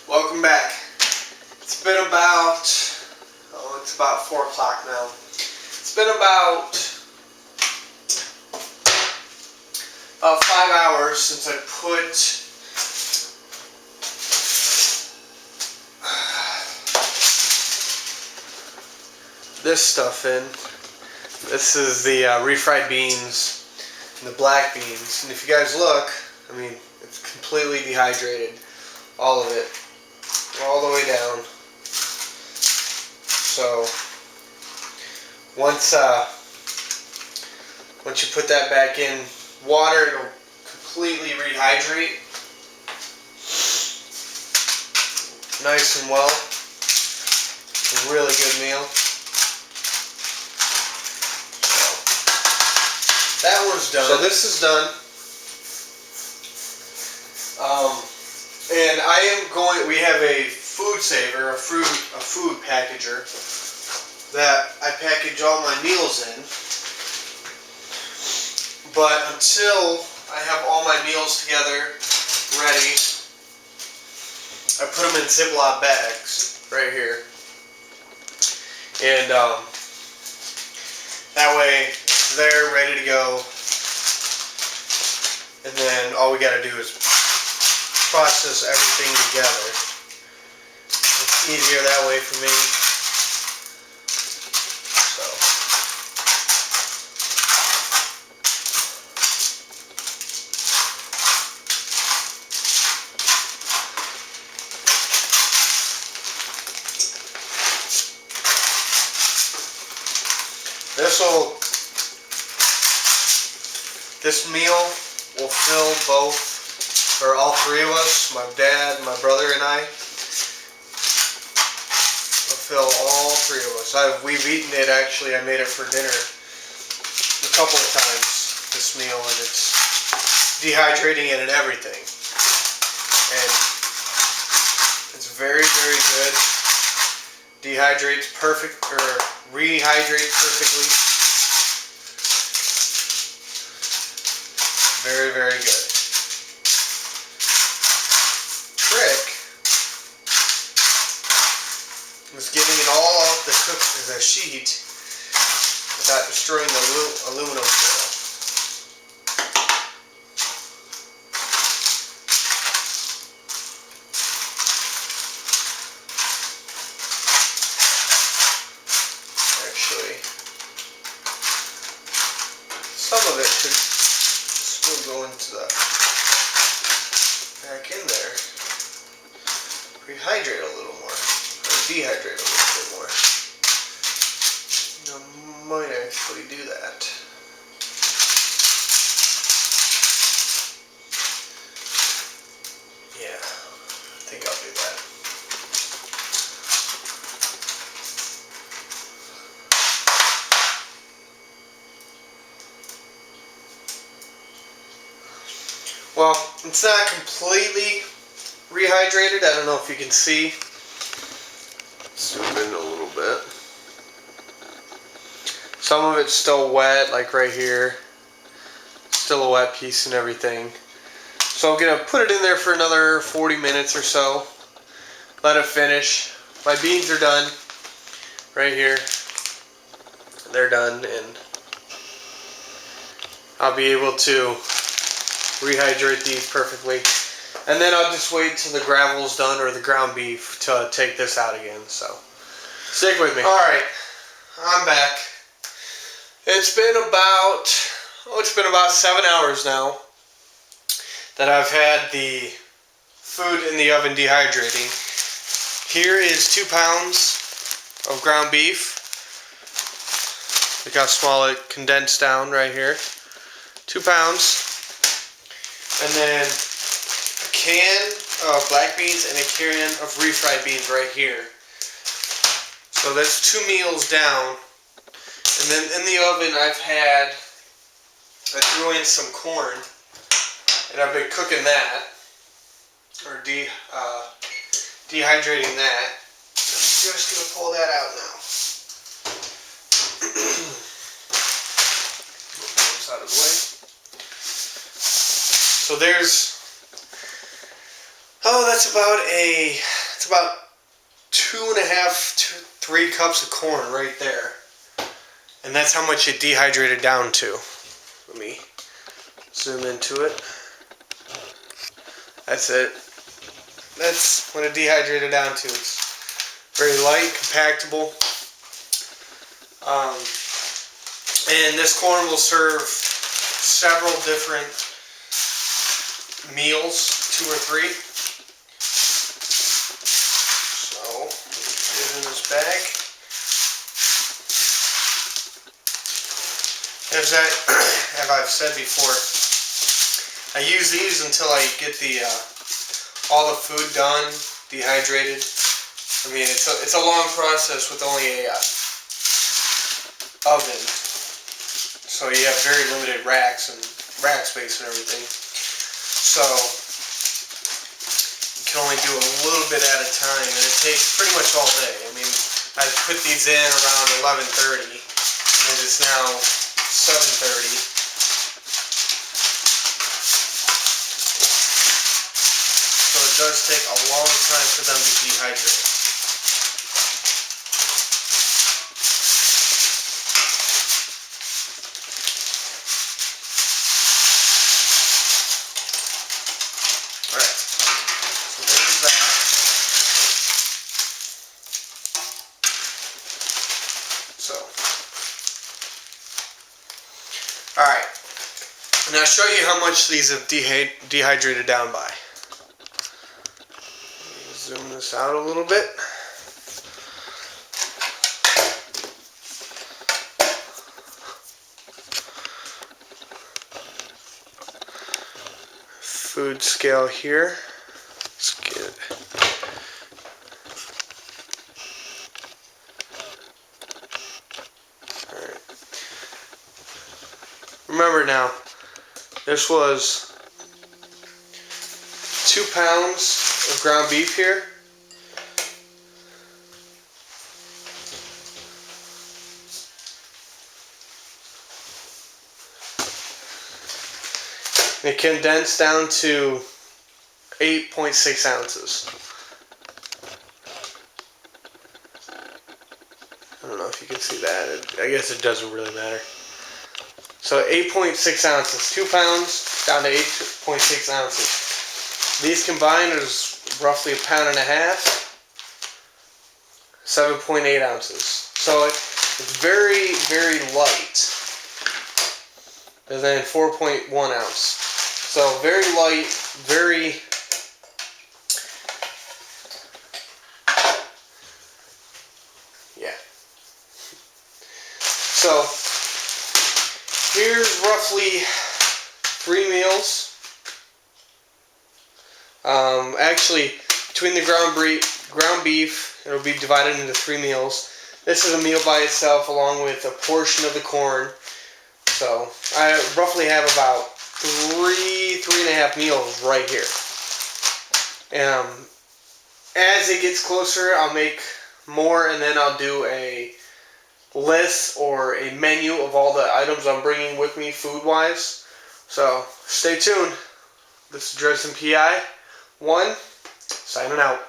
Welcome back. It's been about, it's about 4 o'clock now. It's been about 5 hours since I put this stuff in. This is the refried beans and the black beans. And if you guys look, I mean, it's completely dehydrated. All of it. All the way down. So once you put that back in water, it'll completely rehydrate. Nice and well. It's a really good meal. So that one's done. So this is done. And I am going, we have a food saver, a food packager that I package all my meals in. But until I have all my meals together, ready, I put them in Ziploc bags right here. And that way they're ready to go. And then all we gotta do is process everything together. It's easier that way for me. So this meal will fill both, or all three of us, my dad, my brother, and I. Will fill all three of us. We've eaten it, actually. I made it for dinner a couple of times, this meal, and it's dehydrating it and everything. And it's very, very good. Dehydrates perfect, or rehydrates perfectly. Very, very good. Trick was getting it all off the sheet without destroying the aluminum foil. Actually, some of it could still go into the back in there. Rehydrate a little more, or dehydrate a little bit more. I might actually do that. Yeah, I think I'll do that. Well, it's not completely rehydrated. I don't know if you can see. Zoom in a little bit. Some of it's still wet, like right here. Still a wet piece and everything. So I'm gonna put it in there for another 40 minutes or so. Let it finish. My beans are done. Right here. They're done, and I'll be able to rehydrate these perfectly. And then I'll just wait till the gravel's done, or the ground beef, to take this out again. So stick with me. Alright, I'm back. It's been about 7 hours now that I've had the food in the oven dehydrating. Here is 2 pounds of ground beef. Look how small it condensed down right here. 2 pounds. And then a can of black beans and a can of refried beans right here. So that's 2 meals down. And then in the oven I threw in some corn, and I've been cooking that, or dehydrating that. I'm just going to pull that out now. Out of the way. So there's Oh, it's about 2.5 to 3 cups of corn right there. And that's how much it dehydrated down to. Let me zoom into it. That's it. That's what it dehydrated down to. It's very light, compactable. And this corn will serve several different meals, 2 or 3. So, put it in this bag. As I've said before, I use these until I get all the food done, dehydrated. I mean, it's a long process with only a oven, so you have very limited rack space and everything. So you can only do a little bit at a time, and it takes pretty much all day. I mean, I put these in around 11:30, and it's now 7:30. So it does take a long time for them to dehydrate. Alright, so there's that. So, alright, and I'll show you how much these have dehydrated down by. Zoom this out a little bit. Food scale here. Let's get it. Alright. Remember now, this was 2 pounds of ground beef here. It condensed down to 8.6 ounces. I don't know if you can see that. I guess it doesn't really matter. So 8.6 ounces. 2 pounds down to 8.6 ounces. These combined is roughly 1.5 pounds. 7.8 ounces. So it's very, very light. And then 4.1 ounce. So very light, very So here's roughly 3 meals. Actually, between the ground beef, it'll be divided into 3 meals. This is a meal by itself along with a portion of the corn. So I roughly have about 3.5 meals right here. As it gets closer, I'll make more, and then I'll do a list or a menu of all the items I'm bringing with me food-wise. So stay tuned. This is Dresden PI 1, signing out.